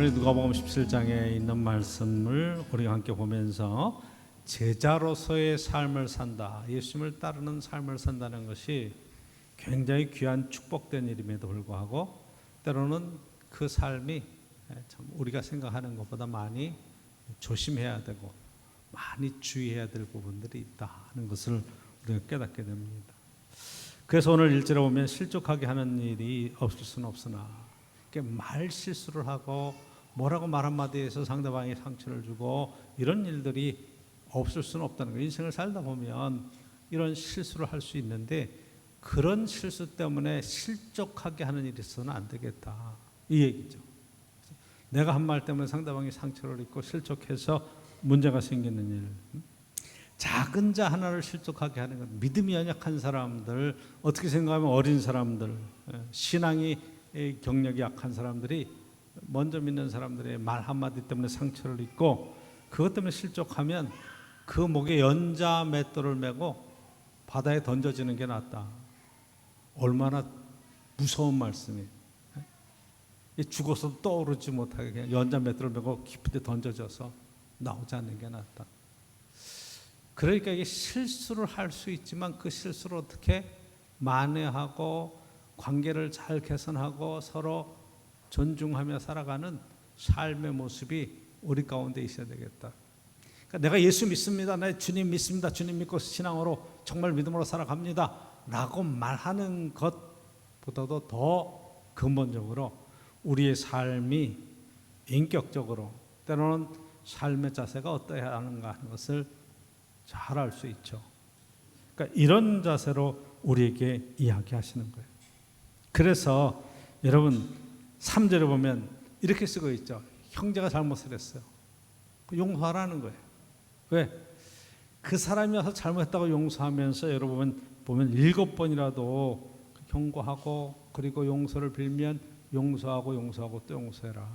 오늘 누가복음 17장에 있는 말씀을 우리가 함께 보면서 제자로서의 삶을 산다, 예수님을 따르는 삶을 산다는 것이 굉장히 귀한 축복된 일임에도 불구하고 때로는 그 삶이 참 우리가 생각하는 것보다 많이 조심해야 되고 많이 주의해야 될 부분들이 있다는 것을 우리가 깨닫게 됩니다. 그래서 오늘 1절에 보면 실족하게 하는 일이 없을 수는 없으나 말 실수를 하고 뭐라고 말 한마디에서 상대방에 상처를 주고 이런 일들이 없을 수는 없다는 거예요. 인생을 살다 보면 이런 실수를 할 수 있는데 그런 실수 때문에 실족하게 하는 일이 있어서는 안 되겠다, 이 얘기죠. 내가 한 말 때문에 상대방이 상처를 입고 실족해서 문제가 생기는 일, 작은 자 하나를 실족하게 하는 것, 믿음이 연약한 사람들, 어떻게 생각하면 어린 사람들, 신앙이 경력이 약한 사람들이 먼저 믿는 사람들의 말 한마디 때문에 상처를 입고 그것 때문에 실족하면 그 목에 연자 맷돌을 메고 바다에 던져지는 게 낫다. 얼마나 무서운 말씀이에요. 죽어서도 떠오르지 못하게 그냥 연자 맷돌을 메고 깊은 데 던져져서 나오지 않는 게 낫다. 그러니까 이게 실수를 할 수 있지만 그 실수를 어떻게 만회하고 관계를 잘 개선하고 서로 존중하며 살아가는 삶의 모습이 우리 가운데 있어야 되겠다. 그러니까 내가 예수 믿습니다, 내 주님 믿습니다, 주님 믿고 신앙으로 정말 믿음으로 살아갑니다 라고 말하는 것보다도 더 근본적으로 우리의 삶이 인격적으로 때로는 삶의 자세가 어떠해야 하는가 하는 것을 잘 알 수 있죠. 그러니까 이런 자세로 우리에게 이야기하시는 거예요. 그래서 여러분 3절에 보면 이렇게 쓰고 있죠. 형제가 잘못을 했어요. 용서하라는 거예요. 왜? 그 사람이 와서 잘못했다고 용서하면서 여러분 보면 7번이라도 경고하고 그리고 용서를 빌면 용서하고 또 용서해라.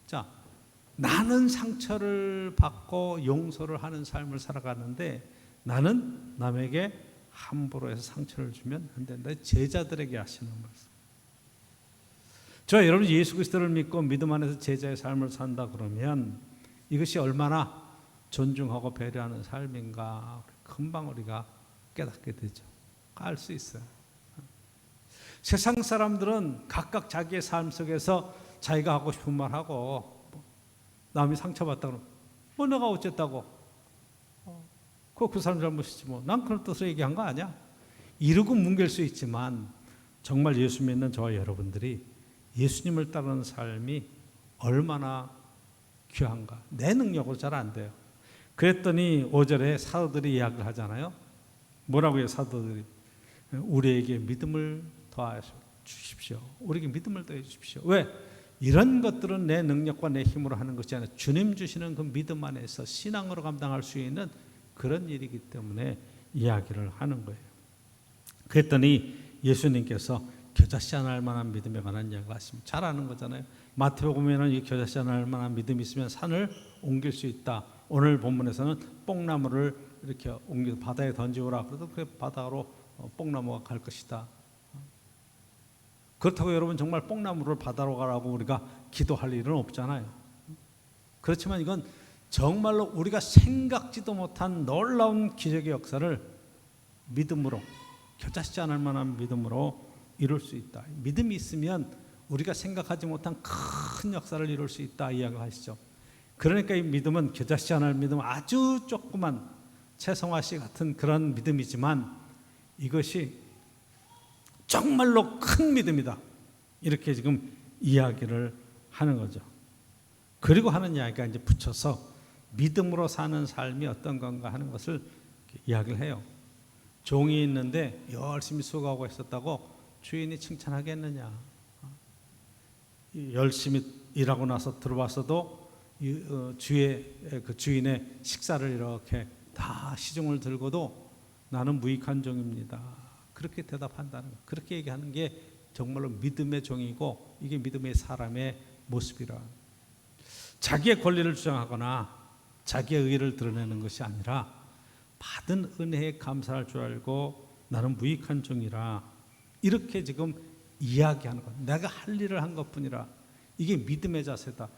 자, 나는 상처를 받고 용서를 하는 삶을 살아가는데 나는 남에게 함부로 해서 상처를 주면 안 된다. 제자들에게 하시는 말씀. 저 여러분 예수 그리스도를 믿고 믿음 안에서 제자의 삶을 산다 그러면 이것이 얼마나 존중하고 배려하는 삶인가 금방 우리가 깨닫게 되죠. 알 수 있어요. 세상 사람들은 각각 자기의 삶 속에서 자기가 하고 싶은 말 하고 남이 상처받다 그러면 내가 어쨌다고 그 사람 잘못이지 뭐. 난 그런 뜻으로 얘기한 거 아니야. 이러고 뭉갤 수 있지만 정말 예수 믿는 저와 여러분들이 예수님을 따르는 삶이 얼마나 귀한가. 내 능력으로 잘 안 돼요. 그랬더니 5절에 사도들이 이야기를 하잖아요. 뭐라고 해요 사도들이? 우리에게 믿음을 더하여 주십시오. 우리에게 믿음을 더해 주십시오. 왜? 이런 것들은 내 능력과 내 힘으로 하는 것이 아니라 주님 주시는 그 믿음 안에서 신앙으로 감당할 수 있는 그런 일이기 때문에 이야기를 하는 거예요. 그랬더니 예수님께서 겨자씨 하나 할 만한 믿음에 관한 이야기를 하시면 잘 아는 거잖아요. 마태복음에는 이 겨자씨 하나 할 만한 믿음이 있으면 산을 옮길 수 있다. 오늘 본문에서는 뽕나무를 이렇게 옮겨서 바다에 던지오라. 그래도 그 바다로 뽕나무가 갈 것이다. 그렇다고 여러분 정말 뽕나무를 바다로 가라고 우리가 기도할 일은 없잖아요. 그렇지만 이건 정말로 우리가 생각지도 못한 놀라운 기적의 역사를 믿음으로, 겨자씨 않을 만한 믿음으로 이룰 수 있다. 믿음이 있으면 우리가 생각하지 못한 큰 역사를 이룰 수 있다 이야기를 하시죠. 그러니까 이 믿음은 겨자씨 않을 믿음, 아주 조그만 채성화씨 같은 그런 믿음이지만 이것이 정말로 큰 믿음이다. 이렇게 지금 이야기를 하는 거죠. 그리고 하는 이야기가 이제 붙여서 믿음으로 사는 삶이 어떤 건가 하는 것을 이야기를 해요. 종이 있는데 열심히 수고하고 있었다고 주인이 칭찬하겠느냐. 열심히 일하고 나서 들어와서도 그 주인의 식사를 이렇게 다 시중을 들고도 나는 무익한 종입니다. 그렇게 대답한다는 거. 그렇게 얘기하는 게 정말로 믿음의 종이고 이게 믿음의 사람의 모습이라. 자기의 권리를 주장하거나 자기의 의의를 드러내는 것이 아니라 받은 은혜에 감사할 줄 알고 나는 무익한 종이라 이렇게 지금 이야기하는 것. 내가 할 일을 한 것뿐이라 이게 믿음의 자세다.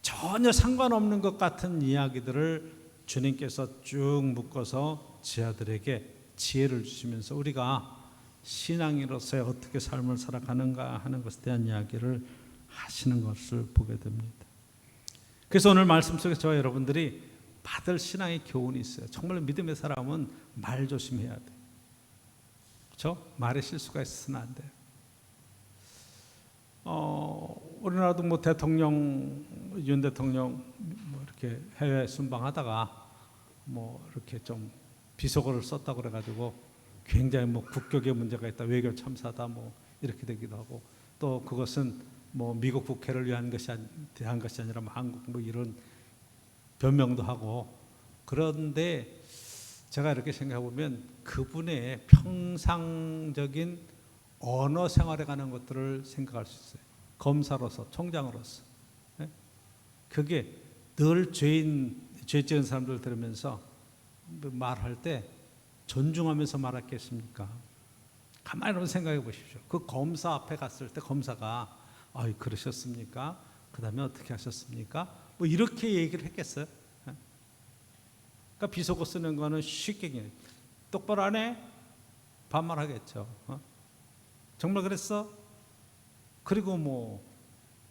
전혀 상관없는 것 같은 이야기들을 주님께서 쭉 묶어서 제자들에게 지혜를 주시면서 우리가 신앙인으로서 어떻게 삶을 살아가는가 하는 것에 대한 이야기를 하시는 것을 보게 됩니다. 그래서 오늘 말씀 속에서 저와 여러분들이 받을 신앙의 교훈이 있어요. 정말 믿음의 사람은 말 조심해야 돼요. 그렇죠? 말에 실수가 있어서는 안 돼요. 우리나라도 뭐 대통령, 윤 대통령 뭐 이렇게 해외 순방하다가 뭐 이렇게 좀 비속어를 썼다고 그래가지고 굉장히 뭐 국격에 문제가 있다, 외교 참사다 뭐 이렇게 되기도 하고, 또 그것은 뭐 미국 국회를 위한 것이 아니라 뭐 한국 뭐 이런 변명도 하고. 그런데 제가 이렇게 생각해 보면 그분의 평상적인 언어 생활에 관한 것들을 생각할 수 있어요. 검사로서, 총장으로서. 그게 늘 죄 지은 사람들 들으면서 말할 때 존중하면서 말했겠습니까? 가만히 한번 생각해 보십시오. 그 검사 앞에 갔을 때 검사가 그러셨습니까? 그 다음에 어떻게 하셨습니까? 뭐 이렇게 얘기를 했겠어요? 그러니까 비속어 쓰는 거는 쉽게 똑바로 안 해? 반말하겠죠. 정말 그랬어? 그리고 뭐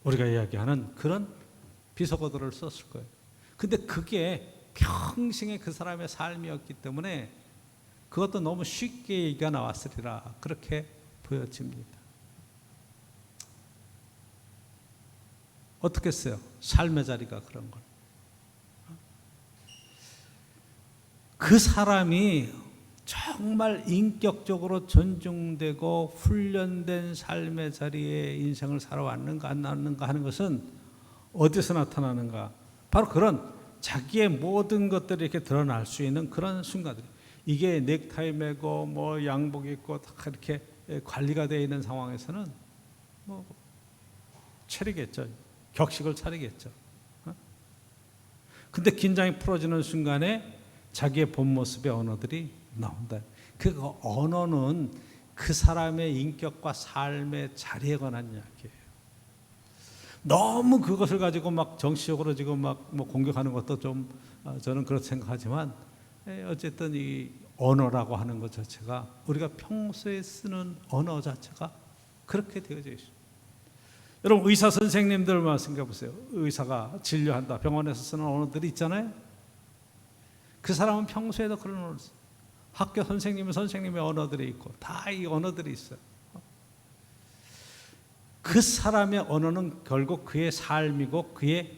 우리가 이야기하는 그런 비속어들을 썼을 거예요. 근데 그게 평생의 그 사람의 삶이었기 때문에 그것도 너무 쉽게 얘기가 나왔으리라 그렇게 보여집니다. 어떻겠어요? 삶의 자리가 그런 걸. 그 사람이 정말 인격적으로 존중되고 훈련된 삶의 자리에 인생을 살아왔는가 안 왔는가 하는 것은 어디서 나타나는가? 바로 그런 자기의 모든 것들이 이렇게 드러날 수 있는 그런 순간들. 이게 넥타이 매고 뭐 양복 입고 다 이렇게 관리가 되어 있는 상황에서는 뭐 차리겠죠. 격식을 차리겠죠. 근데 긴장이 풀어지는 순간에 자기의 본 모습의 언어들이 나온다. 그 언어는 그 사람의 인격과 삶의 자리에 관한 이야기예요. 너무 그것을 가지고 막 정치적으로 지금 막 뭐 공격하는 것도 좀 저는 그렇게 생각하지만, 어쨌든 이 언어라고 하는 것 자체가 우리가 평소에 쓰는 언어 자체가 그렇게 되어져 있어요. 여러분 의사 선생님들만 생각해 보세요. 의사가 진료한다, 병원에서 쓰는 언어들이 있잖아요. 그 사람은 평소에도 그런 언어를 써요. 학교 선생님은 선생님의 언어들이 있고 다 이 언어들이 있어요. 그 사람의 언어는 결국 그의 삶이고 그의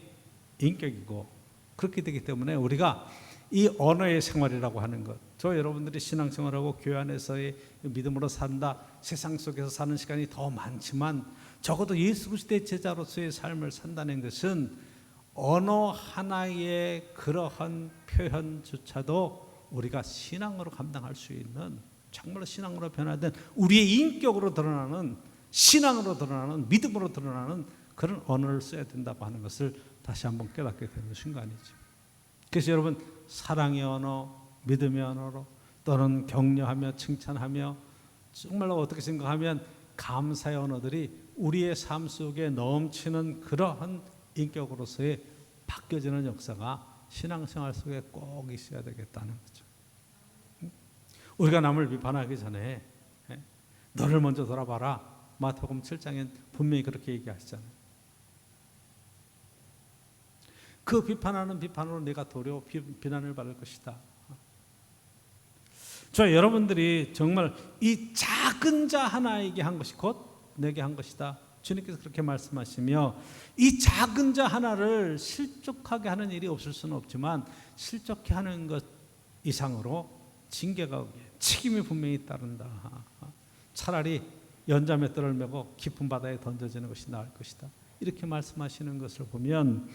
인격이고 그렇게 되기 때문에 우리가 이 언어의 생활이라고 하는 것, 저 여러분들이 신앙생활하고 교회 안에서의 믿음으로 산다, 세상 속에서 사는 시간이 더 많지만 적어도 예수 그리스도의 제자로서의 삶을 산다는 것은 언어 하나의 그러한 표현조차도 우리가 신앙으로 감당할 수 있는, 정말로 신앙으로 변화된 우리의 인격으로 드러나는, 신앙으로 드러나는, 믿음으로 드러나는 그런 언어를 써야 된다고 하는 것을 다시 한번 깨닫게 되는 순간이죠. 그래서 여러분 사랑의 언어, 믿음의 언어로, 또는 격려하며 칭찬하며, 정말로 어떻게 생각하면 감사의 언어들이 우리의 삶 속에 넘치는 그러한 인격으로서의 바뀌어지는 역사가 신앙생활 속에 꼭 있어야 되겠다는 거죠. 우리가 남을 비판하기 전에 너를 먼저 돌아봐라. 마태복음 7장엔 분명히 그렇게 얘기하시잖아요. 그 비판하는 비판으로 내가 도리어 비난을 받을 것이다. 저 여러분들이 정말 이 작은 자 하나에게 한 것이 곧 내게 한 것이다. 주님께서 그렇게 말씀하시며, 이 작은 자 하나를 실족하게 하는 일이 없을 수는 없지만 실족해 하는 것 이상으로 징계가 오기에 책임이 분명히 따른다. 차라리 연자맷돌을 메고 깊은 바다에 던져지는 것이 나을 것이다. 이렇게 말씀하시는 것을 보면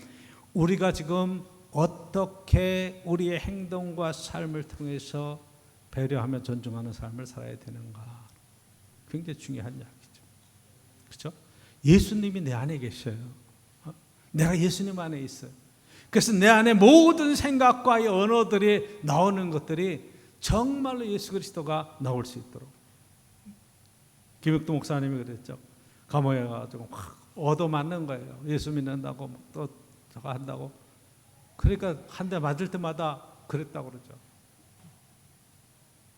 우리가 지금 어떻게 우리의 행동과 삶을 통해서 배려하며 존중하는 삶을 살아야 되는가, 굉장히 중요한 이야기죠. 그렇죠? 예수님이 내 안에 계셔요. 내가 예수님 안에 있어요. 그래서 내 안에 모든 생각과 이 언어들이 나오는 것들이 정말로 예수 그리스도가 나올 수 있도록. 김혁도 목사님이 그랬죠. 감옥에 가지고 얻어맞는 거예요. 예수 믿는다고 또 저거 한다고. 그러니까 한 대 맞을 때마다 그랬다고 그러죠.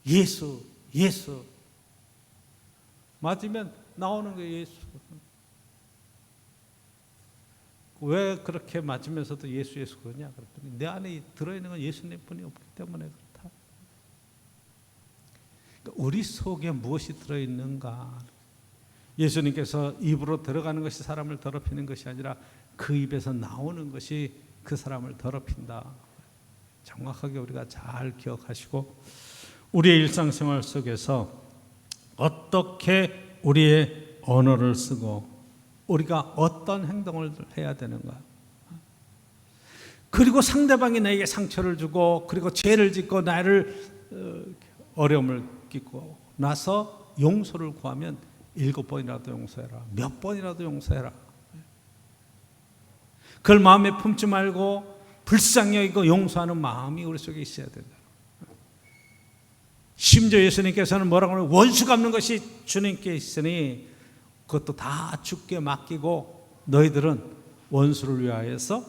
예수, 예수. 맞으면 나오는 거예요, 예수. 왜 그렇게 맞으면서도 예수, 예수 그러냐? 그랬더니 내 안에 들어있는 건 예수님뿐이 없기 때문에 그렇다. 그러니까 우리 속에 무엇이 들어있는가? 예수님께서 입으로 들어가는 것이 사람을 더럽히는 것이 아니라 그 입에서 나오는 것이 그 사람을 더럽힌다. 정확하게 우리가 잘 기억하시고 우리의 일상생활 속에서 어떻게 우리의 언어를 쓰고 우리가 어떤 행동을 해야 되는가. 그리고 상대방이 나에게 상처를 주고 그리고 죄를 짓고 나를 어려움을 끼고 나서 용서를 구하면 7번이라도 용서해라. 몇 번이라도 용서해라. 그걸 마음에 품지 말고 불쌍히 여기고 용서하는 마음이 우리 속에 있어야 된다. 심지어 예수님께서는 뭐라고 하냐면 원수 갚는 것이 주님께 있으니 그것도 다 주께 맡기고 너희들은 원수를 위하여서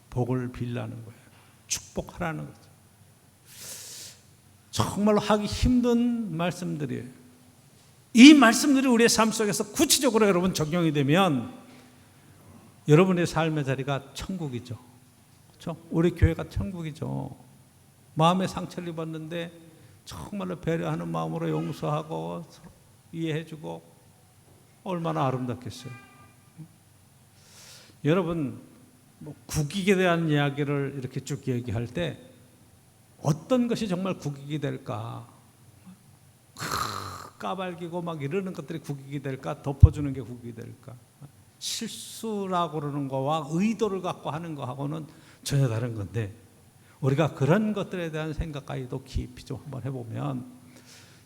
복을 빌라는 거예요. 축복하라는 거죠. 정말로 하기 힘든 말씀들이에요. 이 말씀들이 우리의 삶 속에서 구체적으로 여러분 적용이 되면 여러분의 삶의 자리가 천국이죠. 그렇죠? 우리 교회가 천국이죠. 마음의 상처를 입었는데 정말로 배려하는 마음으로 용서하고 이해해주고 얼마나 아름답겠어요. 여러분 국익에 대한 이야기를 이렇게 쭉 얘기할 때 어떤 것이 정말 국익이 될까? 까발기고 막 이러는 것들이 국익이 될까? 덮어주는 게 국익이 될까? 실수라고 그러는 거와 의도를 갖고 하는 거하고는 전혀 다른 건데 우리가 그런 것들에 대한 생각까지도 깊이 좀 한번 해보면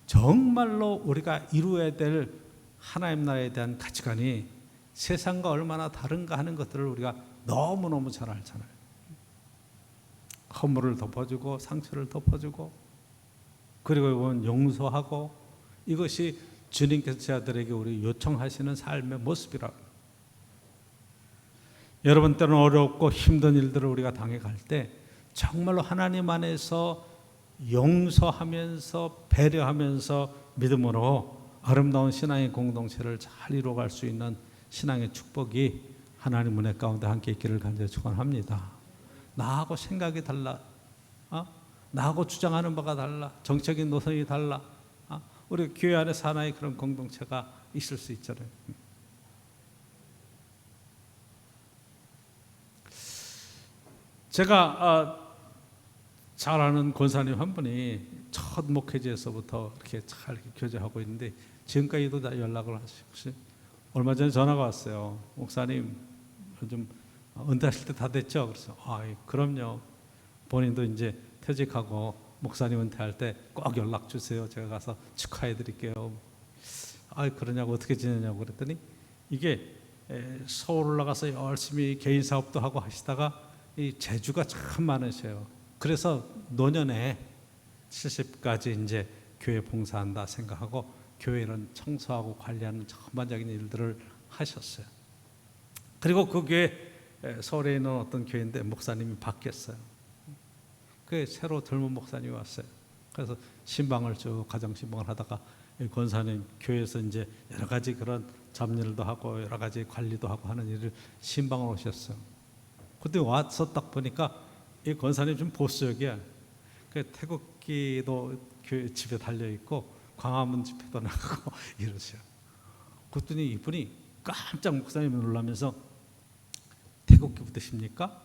정말로 우리가 이루어야 될 하나님 나라에 대한 가치관이 세상과 얼마나 다른가 하는 것들을 우리가 너무너무 잘 알잖아요. 허물을 덮어주고 상처를 덮어주고 그리고 이건 용서하고 이것이 주님께서 저들에게 우리 요청하시는 삶의 모습이라고. 여러분 때는 어렵고 힘든 일들을 우리가 당해갈 때 정말로 하나님 안에서 용서하면서 배려하면서 믿음으로 아름다운 신앙의 공동체를 잘 이루어갈 수 있는 신앙의 축복이 하나님 은혜 가운데 함께 있기를 간절히 축원합니다. 나하고 생각이 달라, 나하고 주장하는 바가 달라, 정책인 노선이 달라. 우리 교회 안에서 하나의 그런 공동체가 있을 수 있잖아요. 제가 잘 아는 권사님 한 분이 첫 목회지에서부터 이렇게 잘 이렇게 교제하고 있는데 지금까지도 다 연락을 하시고 얼마 전에 전화가 왔어요. 목사님 좀 은퇴하실 때 다 됐죠? 그래서 그럼요. 본인도 이제 퇴직하고 목사님 은퇴할 때 꼭 연락 주세요. 제가 가서 축하해 드릴게요. 그러냐고 어떻게 지내냐고 그랬더니 이게 서울 올라가서 열심히 개인 사업도 하고 하시다가 이 재주가 참 많으셔요. 그래서 노년에 70까지 이제 교회 봉사한다 생각하고 교회는 청소하고 관리하는 전반적인 일들을 하셨어요. 그리고 그 교회 서울에 있는 어떤 교회인데 목사님이 바뀌었어요. 그 새로 젊은 목사님이 왔어요. 그래서 신방을 쭉 가정 신방을 하다가 권사님 교회에서 이제 여러 가지 그런 잡일도 하고 여러 가지 관리도 하고 하는 일을 신방을 오셨어요. 그때 와서 딱 보니까 이 권사님 좀 보수적이야. 그 태극기도 교회 집에 달려 있고 광화문 집회도 나가고 이러세요. 그랬더니 이분이 깜짝 목사님이 놀라면서 태극기 붙으십니까?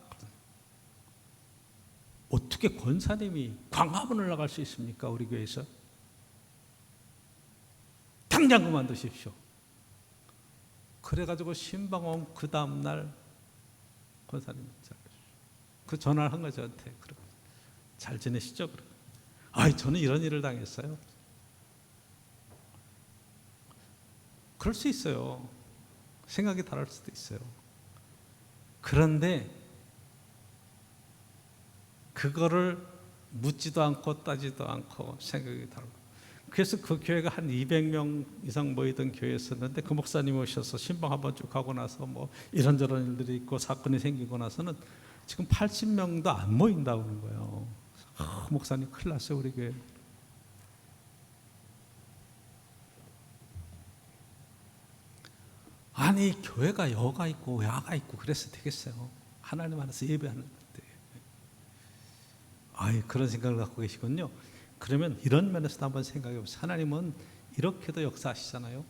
어떻게 권사님이 광화문을 나갈 수 있습니까? 우리 교회에서 당장 그만두십시오. 그래가지고 신방 온 그 다음날 권사님 그 전화를 한 거죠. 저한테. 잘 지내시죠? 저는 이런 일을 당했어요. 그럴 수 있어요. 생각이 다를 수도 있어요. 그런데 그거를 묻지도 않고 따지도 않고 생각이 다르고 그래서 그 교회가 한 200명 이상 모이던 교회였었는데 그 목사님 오셔서 신방 한번 쭉 하고 나서 뭐 이런저런 일들이 있고 사건이 생기고 나서는 지금 80명도 안 모인다고 하는 거예요. 목사님 큰일 났어요 우리 교회. 아니 교회가 여가 있고 야가 있고 그래서 되겠어요? 하나님 안에서 예배하는 건데. 아이 그런 생각을 갖고 계시군요. 그러면 이런 면에서도 한번 생각해 보세요. 하나님은 이렇게도 역사하시잖아요.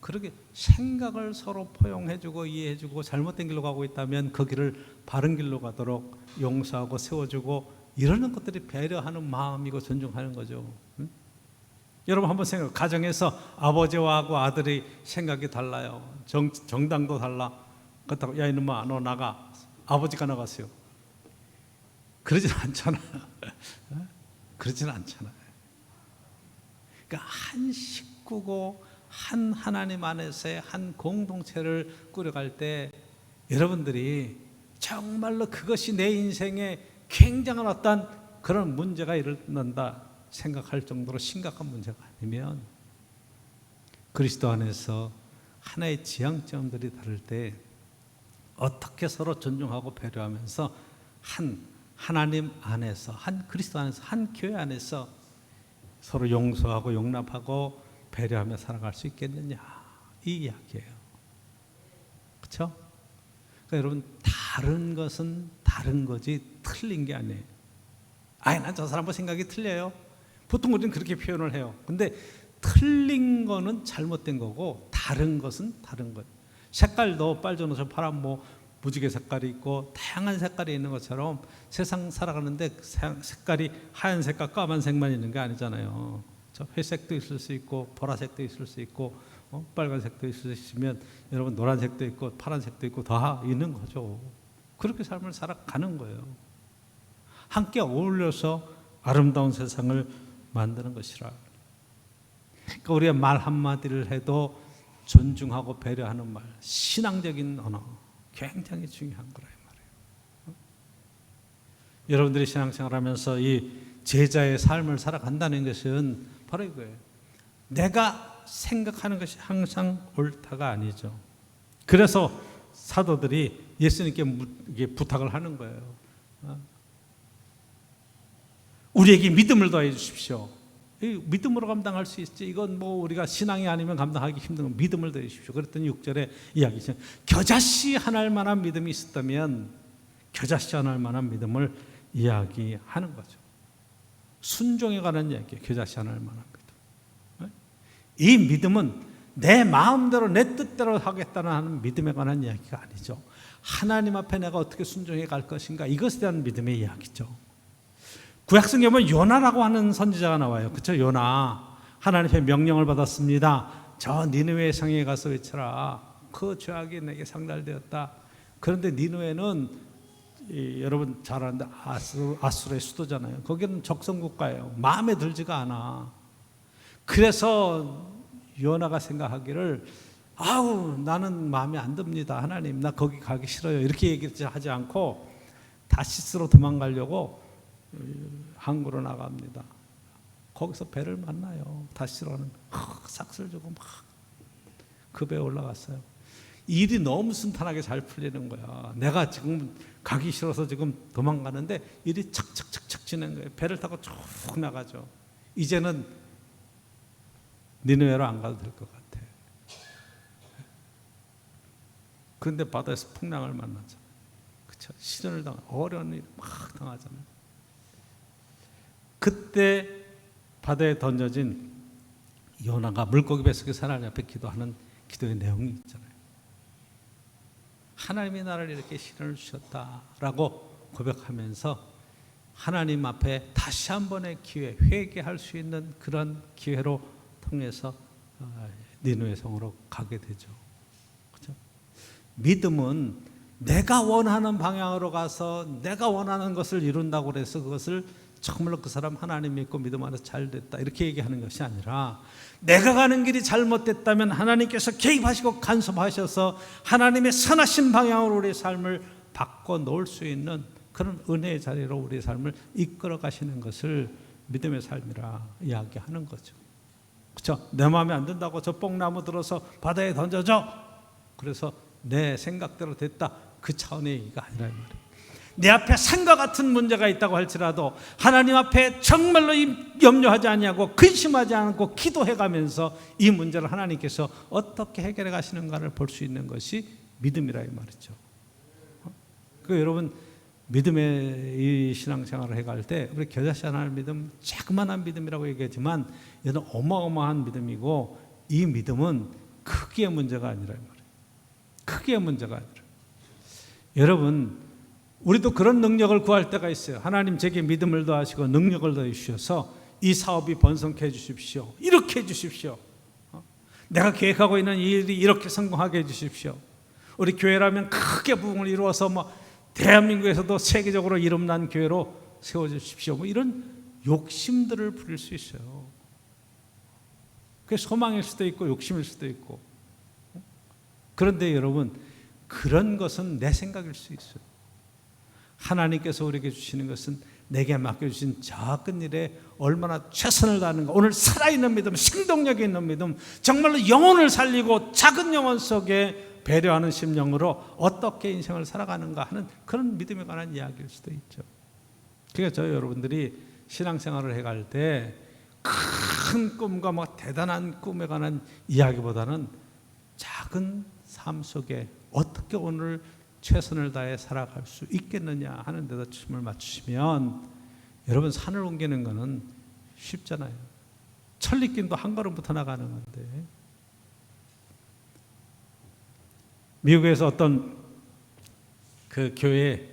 그렇게 생각을 서로 포용해주고 이해해주고 잘못된 길로 가고 있다면 그 길을 바른 길로 가도록 용서하고 세워주고 이러는 것들이 배려하는 마음이고 존중하는 거죠. 응? 여러분 한번 생각해. 가정에서 아버지와 아들이 생각이 달라요. 정당도 달라. 그렇다고 야 이놈아 너 나가. 아버지가 나가세요. 그러진 않잖아요. 그러진 않잖아요. 그러니까 한 식구고 한 하나님 안에서의 한 공동체를 꾸려갈 때 여러분들이 정말로 그것이 내 인생에 굉장한 어떤 그런 문제가 일어난다 생각할 정도로 심각한 문제가 아니면 그리스도 안에서 하나의 지향점들이 다를 때 어떻게 서로 존중하고 배려하면서 한 하나님 안에서 한 그리스도 안에서 한 교회 안에서 서로 용서하고 용납하고 배려하며 살아갈 수 있겠느냐 이 이야기예요. 그렇죠? 그러니까 여러분 다른 것은 다른 거지 틀린 게 아니에요. 아니 난 저 사람 생각이 틀려요. 보통 우리는 그렇게 표현을 해요. 근데 틀린 거는 잘못된 거고 다른 것은 다른 거예요. 색깔도 빨주노초 파란 뭐 무지개 색깔이 있고 다양한 색깔이 있는 것처럼 세상 살아가는데 색깔이 하얀색과 까만색만 있는 게 아니잖아요. 회색도 있을 수 있고 보라색도 있을 수 있고 빨간색도 있을 수 있으면 여러분 노란색도 있고 파란색도 있고 다 있는 거죠. 그렇게 삶을 살아가는 거예요. 함께 어울려서 아름다운 세상을 만드는 것이라. 그러니까 우리가 말 한마디를 해도 존중하고 배려하는 말, 신앙적인 언어 굉장히 중요한 거라 이 말이에요. 여러분들이 신앙생활하면서 이 제자의 삶을 살아간다는 것은 바로 이거예요. 내가 생각하는 것이 항상 옳다가 아니죠. 그래서 사도들이 예수님께 부탁을 하는 거예요. 우리에게 믿음을 더해 주십시오. 믿음으로 감당할 수 있지. 이건 뭐 우리가 신앙이 아니면 감당하기 힘든 건 믿음을 더해 주십시오. 그랬더니 6절에 이야기죠. 겨자씨 하나일 만한 믿음이 있었다면 겨자씨 하나일 만한 믿음을 이야기하는 거죠. 순종에 관한 이야기예요. 겨자씨 하나일 만한 믿음. 이 믿음은 내 마음대로 내 뜻대로 하겠다는 믿음에 관한 이야기가 아니죠. 하나님 앞에 내가 어떻게 순종해 갈 것인가 이것에 대한 믿음의 이야기죠. 구약성경에 보면 요나라고 하는 선지자가 나와요. 그렇죠? 요나 하나님의 명령을 받았습니다. 저 니느웨 성에 가서 외쳐라. 그 죄악이 내게 상달되었다. 그런데 니느웨는 여러분 잘 아는데 아수르의 수도잖아요. 거기는 적성국가예요. 마음에 들지가 않아. 그래서 요나가 생각하기를 아우 나는 마음에 안 듭니다. 하나님 나 거기 가기 싫어요. 이렇게 얘기하지 않고 다시스로 도망가려고 항구로 나갑니다. 거기서 배를 만나요. 다시스로는 삭슬 주고 막 그 배에 올라갔어요. 일이 너무 순탄하게 잘 풀리는 거야. 내가 지금 가기 싫어서 지금 도망가는데 일이 착착착착 지는 거예요. 배를 타고 쭉 나가죠. 이제는 니느웨로 안 가도 될 것 같아. 그런데 바다에서 풍랑을 만나죠. 그렇죠? 시련을 어려운 일 막 당하잖아요. 그때 바다에 던져진 요나가 물고기 뱃속에 하나님 앞에 기도하는 기도의 내용이 있잖아요. 하나님이 나를 이렇게 시련을 주셨다라고 고백하면서 하나님 앞에 다시 한 번의 기회, 회개할 수 있는 그런 기회로 통해서 니느웨 성으로 가게 되죠. 그렇죠? 믿음은 내가 원하는 방향으로 가서 내가 원하는 것을 이룬다고 해서 그것을 정말로 그 사람 하나님 믿고 믿음 안에서 잘 됐다 이렇게 얘기하는 것이 아니라 내가 가는 길이 잘못됐다면 하나님께서 개입하시고 간섭하셔서 하나님의 선하신 방향으로 우리의 삶을 바꿔놓을 수 있는 그런 은혜의 자리로 우리의 삶을 이끌어 가시는 것을 믿음의 삶이라 이야기하는 거죠. 그렇죠? 내 마음에 안 든다고 저 뽕나무 들어서 바다에 던져줘. 그래서 내 생각대로 됐다. 그 차원의 얘기가 아니라 말이에요. 내 앞에 산과 같은 문제가 있다고 할지라도 하나님 앞에 정말로 염려하지 아니하고 근심하지 않고 기도해가면서 이 문제를 하나님께서 어떻게 해결해 가시는가를 볼 수 있는 것이 믿음이라 이 말이죠. 그 여러분 믿음의 이 신앙생활을 해갈 때 우리 겨자씨 하나를 믿음, 자그마한 믿음이라고 얘기하지만 이는 어마어마한 믿음이고 이 믿음은 크기의 문제가 아니라 이 말이에요. 크기의 문제가 아니라. 여러분 우리도 그런 능력을 구할 때가 있어요. 하나님 제게 믿음을 더하시고 능력을 더해 주셔서 이 사업이 번성케 해 주십시오. 이렇게 해 주십시오. 내가 계획하고 있는 이 일이 이렇게 성공하게 해 주십시오. 우리 교회라면 크게 부흥을 이루어서 대한민국에서도 세계적으로 이름난 교회로 세워주십시오. 이런 욕심들을 부릴 수 있어요. 그게 소망일 수도 있고 욕심일 수도 있고. 그런데 여러분 그런 것은 내 생각일 수 있어요. 하나님께서 우리에게 주시는 것은 내게 맡겨주신 작은 일에 얼마나 최선을 다하는가. 오늘 살아있는 믿음, 생동력이 있는 믿음, 정말로 영혼을 살리고 작은 영혼 속에 배려하는 심령으로 어떻게 인생을 살아가는가 하는 그런 믿음에 관한 이야기일 수도 있죠. 그러니까 저희 여러분들이 신앙생활을 해갈 때 큰 꿈과 대단한 꿈에 관한 이야기보다는 작은 삶 속에 어떻게 오늘 최선을 다해 살아갈 수 있겠느냐 하는 데다 초점을 맞추시면 여러분 산을 옮기는 것은 쉽잖아요. 천리길도 한 걸음부터 나가는 건데 미국에서 어떤 그 교회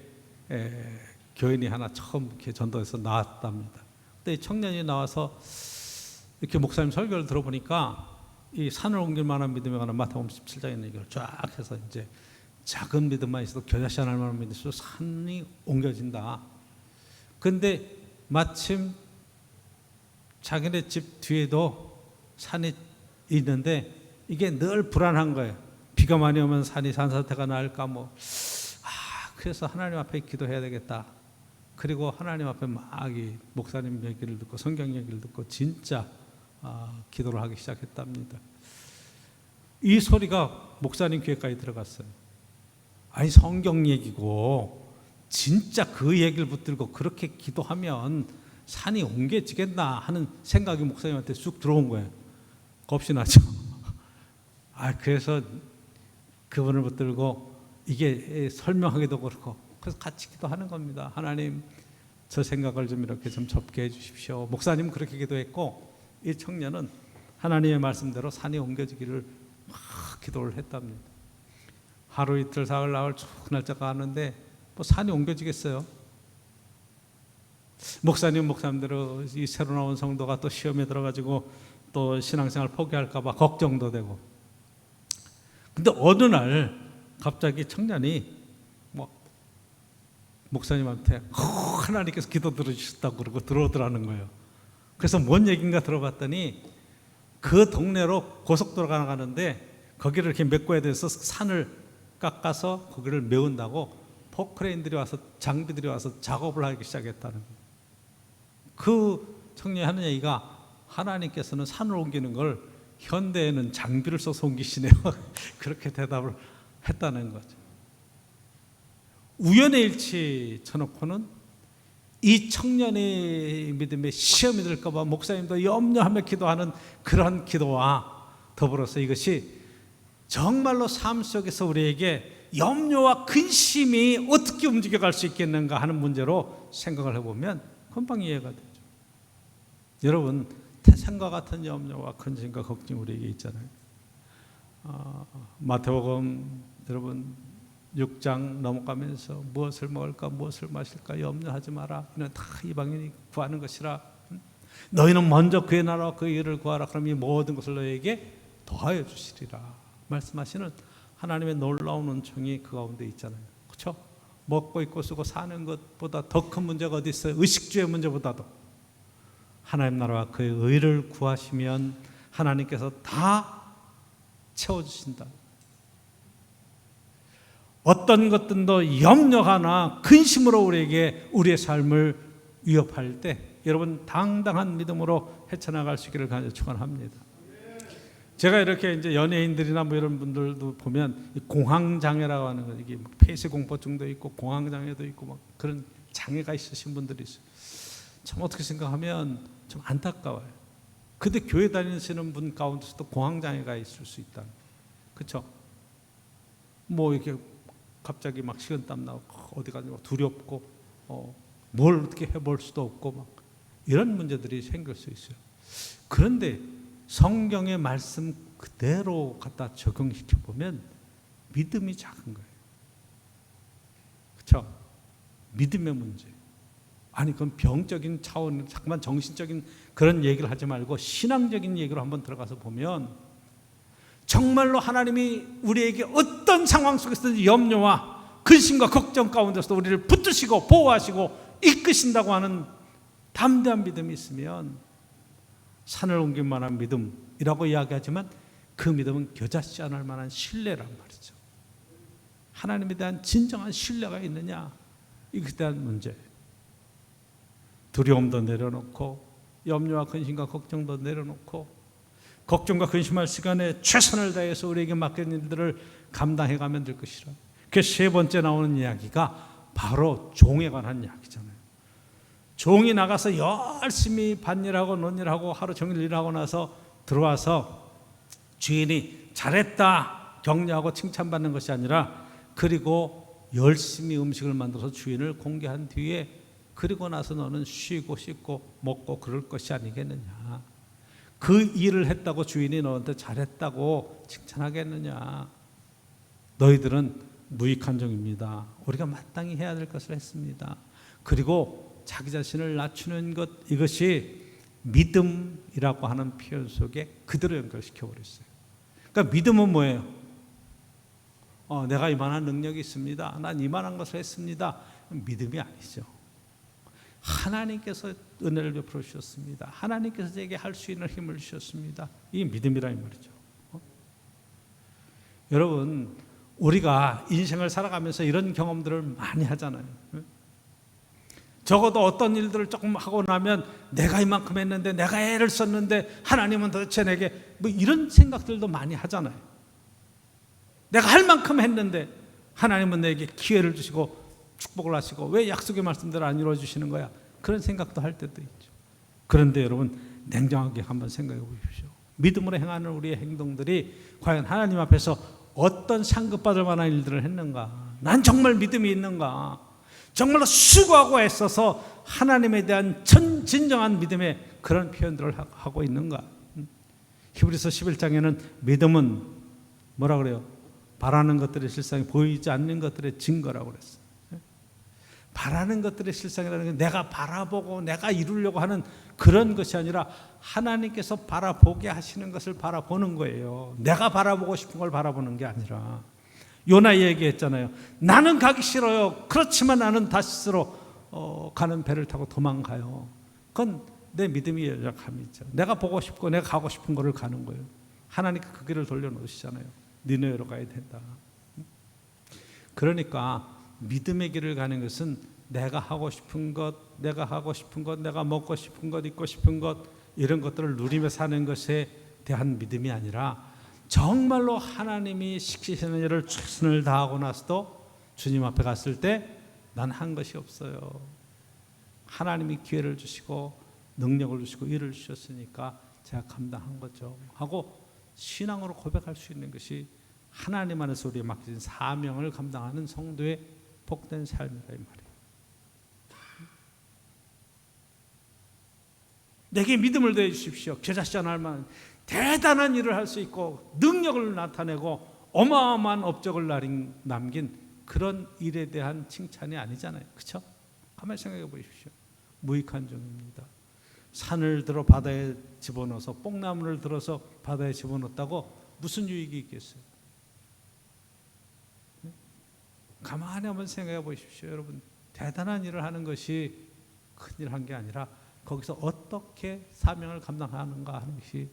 교인이 하나 처음 이렇게 전도해서 나왔답니다. 근데 청년이 나와서 이렇게 목사님 설교를 들어보니까 이 산을 옮길 만한 믿음에 관한 마태복음 17장에 있는 얘기를 쫙 해서 이제 작은 믿음만 있어도 겨자씨 하나만 믿으셔도 산이 옮겨진다. 그런데 마침 자기네 집 뒤에도 산이 있는데 이게 늘 불안한 거예요. 비가 많이 오면 산이 산사태가 날까 그래서 하나님 앞에 기도해야 되겠다. 그리고 하나님 앞에 막 이 목사님 얘기를 듣고 성경 얘기를 듣고 진짜 기도를 하기 시작했답니다. 이 소리가 목사님 귀에까지 들어갔어요. 아니 성경 얘기고 진짜 그 얘기를 붙들고 그렇게 기도하면 산이 옮겨지겠나 하는 생각이 목사님한테 쑥 들어온 거예요. 겁이 나죠. 그래서 그분을 붙들고 이게 설명하기도 그렇고 그래서 같이 기도하는 겁니다. 하나님 저 생각을 좀 이렇게 좀 접게 해 주십시오. 목사님은 그렇게 기도했고 이 청년은 하나님의 말씀대로 산이 옮겨지기를 막 기도를 했답니다. 하루 이틀 사흘 나흘 쭉 날짜가 가는데 산이 옮겨지겠어요? 목사님대로 이 새로 나온 성도가 또 시험에 들어가지고 또 신앙생활 포기할까 봐 걱정도 되고. 근데 어느 날 갑자기 청년이 목사님한테 하나님께서 기도 들어주셨다고 그러고 들어오더라는 거예요. 그래서 뭔 얘기인가 들어봤더니 그 동네로 고속도로가 가는데 거기를 이렇게 메꿔야 돼서 산을 깎아서 거기를 메운다고 포크레인들이 와서 장비들이 와서 작업을 하기 시작했다는 거예요. 그 청년이 하는 얘기가 하나님께서는 산을 옮기는 걸 현대에는 장비를 써서 옮기시네요. 그렇게 대답을 했다는 거죠. 우연의 일치 쳐놓고는 이 청년의 믿음에 시험이 들까 봐 목사님도 염려하며 기도하는 그런 기도와 더불어서 이것이 정말로 삶 속에서 우리에게 염려와 근심이 어떻게 움직여갈 수 있겠는가 하는 문제로 생각을 해보면 금방 이해가 되죠. 여러분 태산과 같은 염려와 근심과 걱정이 우리에게 있잖아요. 마태복음 여러분 6장 넘어가면서 무엇을 먹을까 무엇을 마실까 염려하지 마라. 이는 다 이방인이 구하는 것이라. 너희는 먼저 그의 나라와 그의 일을 구하라. 그럼 이 모든 것을 너희에게 더하여 주시리라. 말씀하시는 하나님의 놀라운 은총이 그 가운데 있잖아요. 그렇죠? 먹고 입고 쓰고 사는 것보다 더 큰 문제가 어디 있어요? 의식주의 문제보다도. 하나님 나라와 그의 의를 구하시면 하나님께서 다 채워주신다. 어떤 것들도 염려하나 근심으로 우리에게 우리의 삶을 위협할 때 여러분 당당한 믿음으로 헤쳐나갈 수 있기를 간절히 축원합니다. 제가 이렇게 이제 연예인들이나 뭐 이런 분들도 보면 공황장애라고 하는 거, 이게 폐쇄공포증도 있고 공황장애도 있고 막 그런 장애가 있으신 분들이 있어요. 참 어떻게 생각하면 좀 안타까워요. 근데 교회 다니시는 분 가운데서도 공황장애가 있을 수 있다. 그렇죠? 뭐 이렇게 갑자기 막 식은땀 나고 어디 가서 두렵고 뭘 어떻게 해볼 수도 없고 막 이런 문제들이 생길 수 있어요. 그런데 성경의 말씀 그대로 갖다 적용시켜 보면 믿음이 작은 거예요. 그렇죠? 믿음의 문제. 아니 그건 병적인 차원, 잠깐만 정신적인 그런 얘기를 하지 말고 신앙적인 얘기로 한번 들어가서 보면 정말로 하나님이 우리에게 어떤 상황 속에서든지 염려와 근심과 걱정 가운데서도 우리를 붙드시고 보호하시고 이끄신다고 하는 담대한 믿음이 있으면, 산을 옮길 만한 믿음이라고 이야기하지만 그 믿음은 겨자씨 않을 만한 신뢰란 말이죠. 하나님에 대한 진정한 신뢰가 있느냐, 이것에 대한 문제. 두려움도 내려놓고 염려와 근심과 걱정도 내려놓고 걱정과 근심할 시간에 최선을 다해서 우리에게 맡긴 일들을 감당해가면 될 것이라. 그 세 번째 나오는 이야기가 바로 종에 관한 이야기잖아요. 종이 나가서 열심히 밭일하고 논일하고 하루 종일 일하고 나서 들어와서 주인이 잘했다 격려하고 칭찬받는 것이 아니라, 그리고 열심히 음식을 만들어서 주인을 공개한 뒤에 그리고 나서 너는 쉬고 씻고 먹고 그럴 것이 아니겠느냐. 그 일을 했다고 주인이 너한테 잘했다고 칭찬하겠느냐. 너희들은 무익한 종입니다. 우리가 마땅히 해야 될 것을 했습니다. 그리고 자기 자신을 낮추는 것, 이것이 믿음이라고 하는 표현 속에 그대로 연결시켜 버렸어요. 그러니까 믿음은 뭐예요? 내가 이만한 능력이 있습니다. 난 이만한 것을 했습니다. 믿음이 아니죠. 하나님께서 은혜를 베풀어 주셨습니다. 하나님께서 제게 할 수 있는 힘을 주셨습니다. 이게 믿음이라는 말이죠. 여러분, 우리가 인생을 살아가면서 이런 경험들을 많이 하잖아요. 적어도 어떤 일들을 조금 하고 나면 내가 이만큼 했는데, 내가 애를 썼는데 하나님은 도대체 내게 뭐 이런 생각들도 많이 하잖아요. 내가 할 만큼 했는데 하나님은 내게 기회를 주시고 축복을 하시고 왜 약속의 말씀대로 안 이루어 주시는 거야? 그런 생각도 할 때도 있죠. 그런데 여러분, 냉정하게 한번 생각해 보십시오. 믿음으로 행하는 우리의 행동들이 과연 하나님 앞에서 어떤 상급받을 만한 일들을 했는가? 난 정말 믿음이 있는가? 정말로 수고하고 애써서 하나님에 대한 진정한 믿음의 그런 표현들을 하고 있는가? 히브리서 11장에는 믿음은 뭐라 그래요? 바라는 것들의 실상이 보이지 않는 것들의 증거라고 그랬어요. 바라는 것들의 실상이라는 게 내가 바라보고 내가 이루려고 하는 그런 것이 아니라 하나님께서 바라보게 하시는 것을 바라보는 거예요. 내가 바라보고 싶은 걸 바라보는 게 아니라. 요나 얘기했잖아요. 나는 가기 싫어요. 그렇지만 나는 다시스로 가는 배를 타고 도망가요. 그건 내 믿음이 연약함이죠. 내가 보고 싶고 내가 가고 싶은 거를 가는 거예요. 하나님께 그 길을 돌려놓으시잖아요. 니네로 가야 된다. 그러니까 믿음의 길을 가는 것은 내가 하고 싶은 것, 내가 하고 싶은 것, 내가 먹고 싶은 것, 입고 싶은 것, 이런 것들을 누리며 사는 것에 대한 믿음이 아니라, 정말로 하나님이 시키시는 일을 최선을 다하고 나서도 주님 앞에 갔을 때 난 한 것이 없어요. 하나님이 기회를 주시고 능력을 주시고 일을 주셨으니까 제가 감당한 거죠 하고 신앙으로 고백할 수 있는 것이 하나님 안에서 우리에 맡겨진 사명을 감당하는 성도의 복된 삶이다, 이 말이에요. 내게 믿음을 더해 주십시오. 겨자씨 않을 만한 대단한 일을 할 수 있고 능력을 나타내고 어마어마한 업적을 남긴 그런 일에 대한 칭찬이 아니잖아요. 그렇죠? 가만히 생각해 보십시오. 무익한 종입니다. 산을 들어 바다에 집어넣어서 뽕나무를 들어서 바다에 집어넣었다고 무슨 유익이 있겠어요? 가만히 한번 생각해 보십시오. 여러분, 대단한 일을 하는 것이 큰일 한 게 아니라 거기서 어떻게 사명을 감당하는가 하는 것이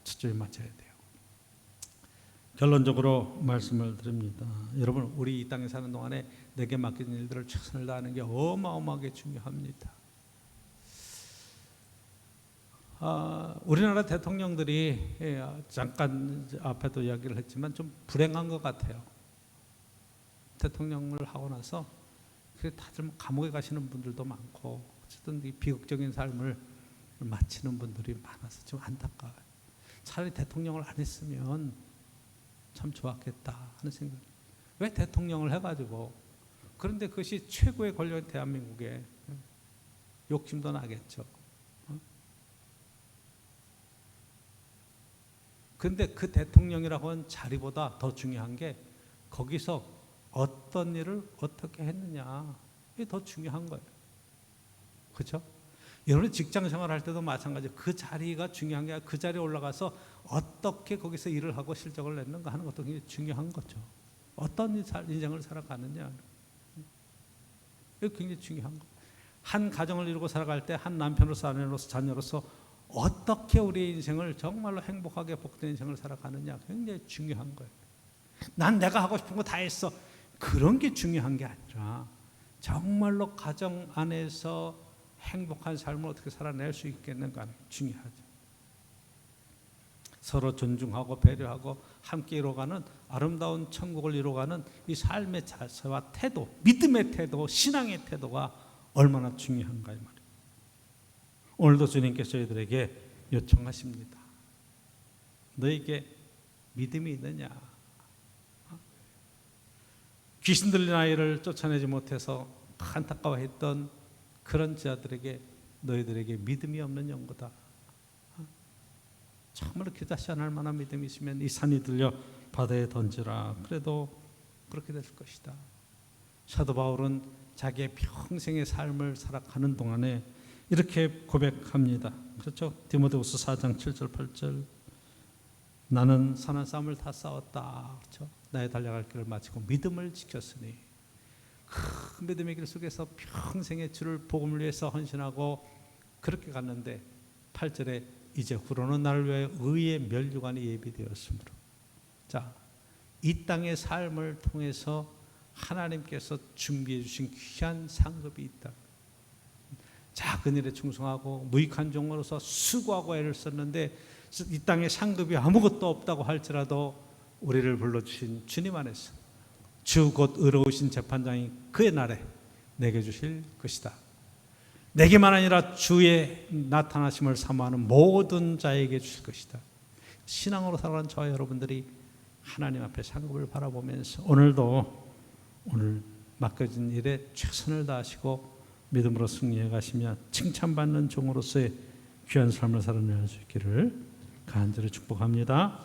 초점이 맞춰야 돼요. 결론적으로 말씀을 드립니다. 여러분, 우리 이 땅에 사는 동안에 내게 맡긴 일들을 최선을 다하는 게 어마어마하게 중요합니다. 우리나라 대통령들이 잠깐 앞에도 이야기를 했지만 좀 불행한 것 같아요. 대통령을 하고 나서 다들 감옥에 가시는 분들도 많고 어쨌든 이 비극적인 삶을 마치는 분들이 많아서 좀 안타까워요. 차라리 대통령을 안 했으면 참 좋았겠다 하는 생각이. 왜 대통령을 해가지고, 그런데 그것이 최고의 권력인 대한민국에 욕심도 나겠죠. 그런데 그 대통령이라고 하는 자리보다 더 중요한 게 거기서 어떤 일을 어떻게 했느냐, 이게 더 중요한 거예요. 그렇죠? 여러분이 직장 생활할 때도 마찬가지예요. 그 자리가 중요한 게 아니라 그 자리에 올라가서 어떻게 거기서 일을 하고 실적을 냈는가 하는 것도 굉장히 중요한 거죠. 어떤 인생을 살아가느냐, 이게 굉장히 중요한 거예요. 한 가정을 이루고 살아갈 때 한 남편으로서, 아내로서, 자녀로서 어떻게 우리의 인생을 정말로 행복하게 복된 인생을 살아가느냐, 굉장히 중요한 거예요. 난 내가 하고 싶은 거 다 했어, 그런 게 중요한 게 아니라 정말로 가정 안에서 행복한 삶을 어떻게 살아낼 수 있겠는가 중요하죠. 서로 존중하고 배려하고 함께 이뤄가는 아름다운 천국을 이뤄가는 이 삶의 자세와 태도, 믿음의 태도, 신앙의 태도가 얼마나 중요한가 이 말이에요. 오늘도 주님께서 저희들에게 요청하십니다. 너에게 믿음이 있느냐? 귀신 들린 아이를 쫓아내지 못해서 안타까워했던 그런 자들에게 너희들에게 믿음이 없는 영고다. 정말로 규다시안할 만한 믿음이 있으면 이 산이 들려 바다에 던지라. 그래도 그렇게 될 것이다. 사도 바울은 자기의 평생의 삶을 살아가는 동안에 이렇게 고백합니다. 그렇죠? 디모데후서 4장 7절 8절. 나는 선한 싸움을 다 싸웠다. 그렇죠? 나의 달려갈 길을 마치고 믿음을 지켰으니, 그 믿음의 길 속에서 평생의 주를 복음을 위해서 헌신하고 그렇게 갔는데 8절에 이제 후로는 나를 위하여 의의 면류관이 예비되었으므로. 자, 이 땅의 삶을 통해서 하나님께서 준비해 주신 귀한 상급이 있다. 작은 일에 충성하고 무익한 종으로서 수고하고 애를 썼는데 이 땅에 상급이 아무것도 없다고 할지라도 우리를 불러주신 주님 안에서 주 곧 의로우신 재판장이 그의 날에 내게 주실 것이다. 내게만 아니라 주의 나타나심을 사모하는 모든 자에게 주실 것이다. 신앙으로 살아가는 저와 여러분들이 하나님 앞에 상급을 바라보면서 오늘 맡겨진 일에 최선을 다하시고 믿음으로 승리해 가시며 칭찬받는 종으로서의 귀한 삶을 살아낼 수 있기를 간절히 축복합니다.